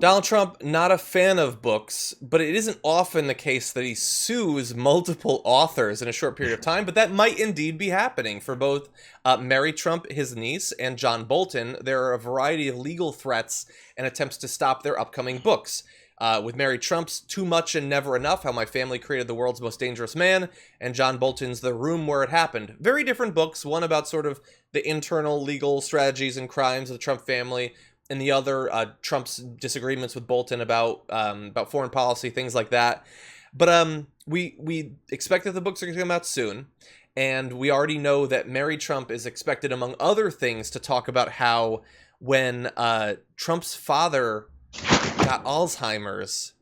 Donald Trump, not a fan of books, but it isn't often the case that he sues multiple authors in a short period of time, but that might indeed be happening for both Mary Trump, his niece, and John Bolton. There are a variety of legal threats and attempts to stop their upcoming books. With Mary Trump's Too Much and Never Enough, How My Family Created the World's Most Dangerous Man, and John Bolton's The Room Where It Happened. Very different books, one about sort of the internal legal strategies and crimes of the Trump family, and the other, Trump's disagreements with Bolton about foreign policy, things like that. But we expect that the books are going to come out soon, and we already know that Mary Trump is expected, among other things, to talk about how when Trump's father got Alzheimer's,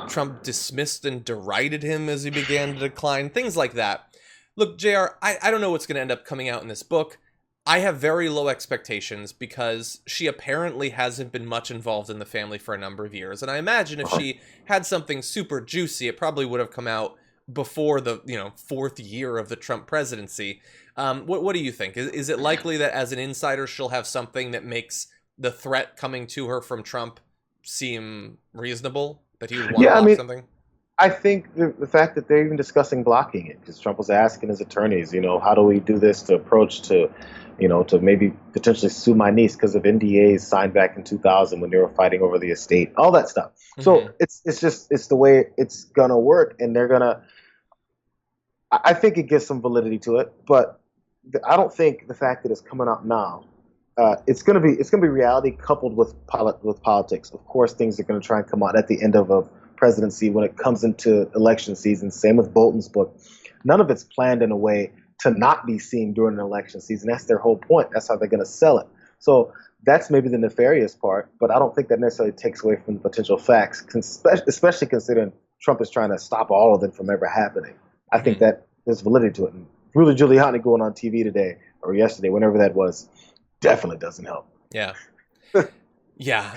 Trump dismissed and derided him as he began to decline, things like that. Look, JR, I don't know what's going to end up coming out in this book. I have very low expectations because she apparently hasn't been much involved in the family for a number of years. And I imagine if she had something super juicy, it probably would have come out before the, fourth year of the Trump presidency. What do you think? Is it likely that as an insider, she'll have something that makes the threat coming to her from Trump seem reasonable? That he would want to block something? I think the fact that they're even discussing blocking it, because Trump was asking his attorneys, how do we do this to approach to maybe potentially sue my niece because of NDAs signed back in 2000 when they were fighting over the estate, all that stuff. So it's the way it's gonna work, and I think it gives some validity to it, but I don't think the fact that it's coming out now, it's gonna be reality coupled with politics. Of course, things are gonna try and come out at the end of a presidency when it comes into election season. Same with Bolton's book. None of it's planned in a way to not be seen during an election season. That's their whole point. That's how they're going to sell it. So that's maybe the nefarious part, but I don't think that necessarily takes away from the potential facts, especially considering Trump is trying to stop all of them from ever happening. I think that there's validity to it. And Rudy Giuliani going on TV today or yesterday, whenever that was, definitely doesn't help. Yeah. Yeah.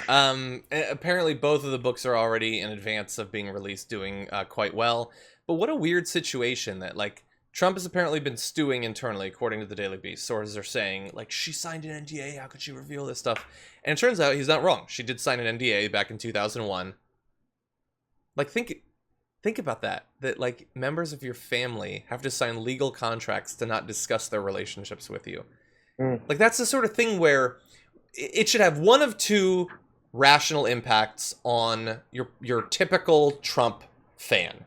Apparently both of the books are already in advance of being released doing quite well. But what a weird situation that, Trump has apparently been stewing internally, according to the Daily Beast. Sources are saying, she signed an NDA, how could she reveal this stuff? And it turns out he's not wrong. She did sign an NDA back in 2001. Think about that. That, members of your family have to sign legal contracts to not discuss their relationships with you. That's the sort of thing where it should have one of two rational impacts on your typical Trump fan.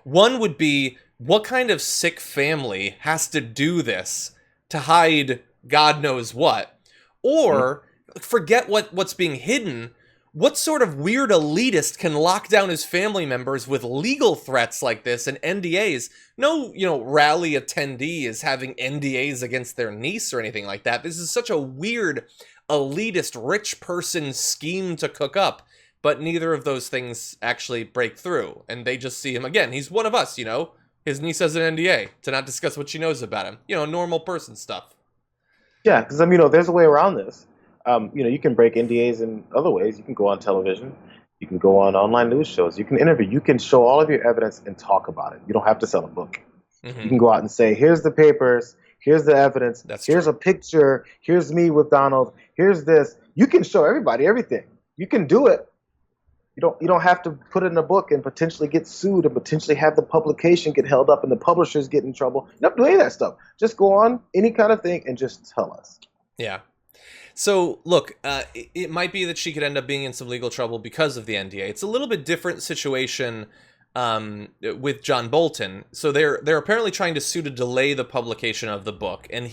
One would be, what kind of sick family has to do this to hide God knows what? Or, forget what's being hidden, what sort of weird elitist can lock down his family members with legal threats like this and NDAs? No, rally attendee is having NDAs against their niece or anything like that. This is such a weird elitist rich person scheme to cook up, but neither of those things actually break through, and they just see him again. He's one of us, His niece has an NDA to not discuss what she knows about him. Normal person stuff. Yeah, because there's a way around this. You can break NDAs in other ways. You can go on television. You can go on online news shows. You can interview. You can show all of your evidence and talk about it. You don't have to sell a book. You can go out and say, here's the papers. Here's the evidence. Here's a picture. Here's me with Donald. Here's this. You can show everybody everything. You can do it. You don't have to put it in a book and potentially get sued and potentially have the publication get held up and the publishers get in trouble. You don't have to do any of that stuff. Just go on any kind of thing and just tell us. Yeah. So, look, it might be that she could end up being in some legal trouble because of the NDA. It's a little bit different situation with John Bolton. So they're apparently trying to sue to delay the publication of the book. And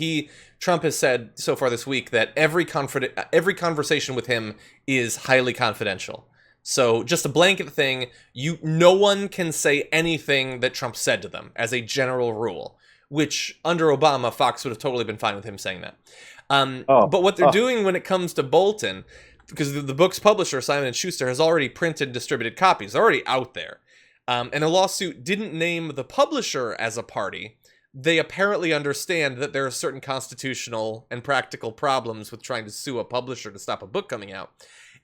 Trump has said so far this week that every conversation with him is highly confidential. So just a blanket thing, no one can say anything that Trump said to them as a general rule, which under Obama, Fox would have totally been fine with him saying that. But what they're doing when it comes to Bolton, because the book's publisher, Simon & Schuster, has already printed and distributed copies. They're already out there. And the lawsuit didn't name the publisher as a party. They apparently understand that there are certain constitutional and practical problems with trying to sue a publisher to stop a book coming out.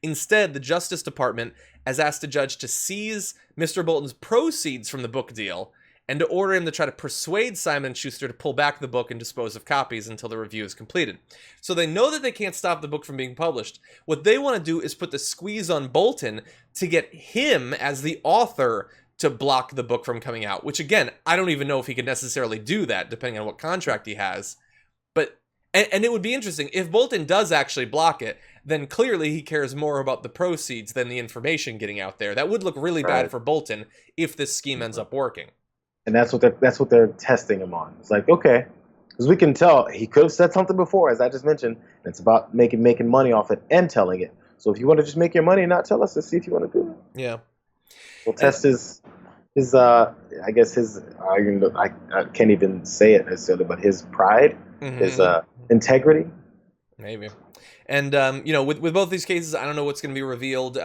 Instead, the Justice Department has asked a judge to seize Mr. Bolton's proceeds from the book deal and to order him to try to persuade Simon & Schuster to pull back the book and dispose of copies until the review is completed. So they know that they can't stop the book from being published. What they want to do is put the squeeze on Bolton to get him, as the author, to block the book from coming out, which again, I don't even know if he could necessarily do that, depending on what contract he has. But, and it would be interesting, if Bolton does actually block it, then clearly he cares more about the proceeds than the information getting out there. That would look really bad for Bolton if this scheme ends up working. And that's what they're testing him on. It's like, okay, because we can tell he could have said something before, as I just mentioned. It's about making money off it and telling it. So if you want to just make your money and not tell us, let's see if you want to do it. Yeah. We'll test his I guess his, I can't even say it necessarily, but his pride, his integrity. Maybe. And, with both these cases, I don't know what's going to be revealed.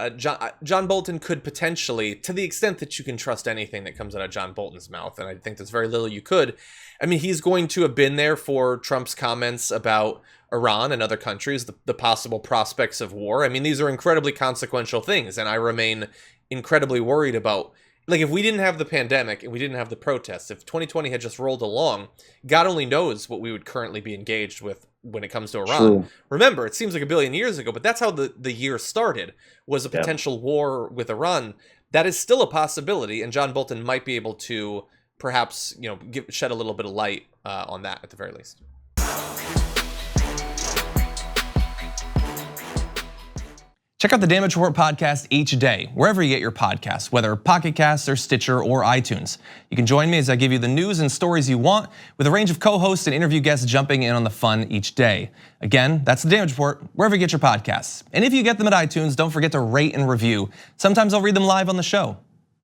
John Bolton could potentially, to the extent that you can trust anything that comes out of John Bolton's mouth, and I think there's very little you could. I mean, he's going to have been there for Trump's comments about Iran and other countries, the possible prospects of war. I mean, these are incredibly consequential things, and I remain incredibly worried about, like, if we didn't have the pandemic and we didn't have the protests, if 2020 had just rolled along, God only knows what we would currently be engaged with when it comes to Iran. True. Remember, it seems like a billion years ago, but that's how the year started, was a potential war with Iran. That is still a possibility, and John Bolton might be able to perhaps, shed a little bit of light on that at the very least. Check out the Damage Report podcast each day, wherever you get your podcasts, whether Pocket Casts or Stitcher or iTunes. You can join me as I give you the news and stories you want, with a range of co-hosts and interview guests jumping in on the fun each day. Again, that's the Damage Report, wherever you get your podcasts. And if you get them at iTunes, don't forget to rate and review. Sometimes I'll read them live on the show.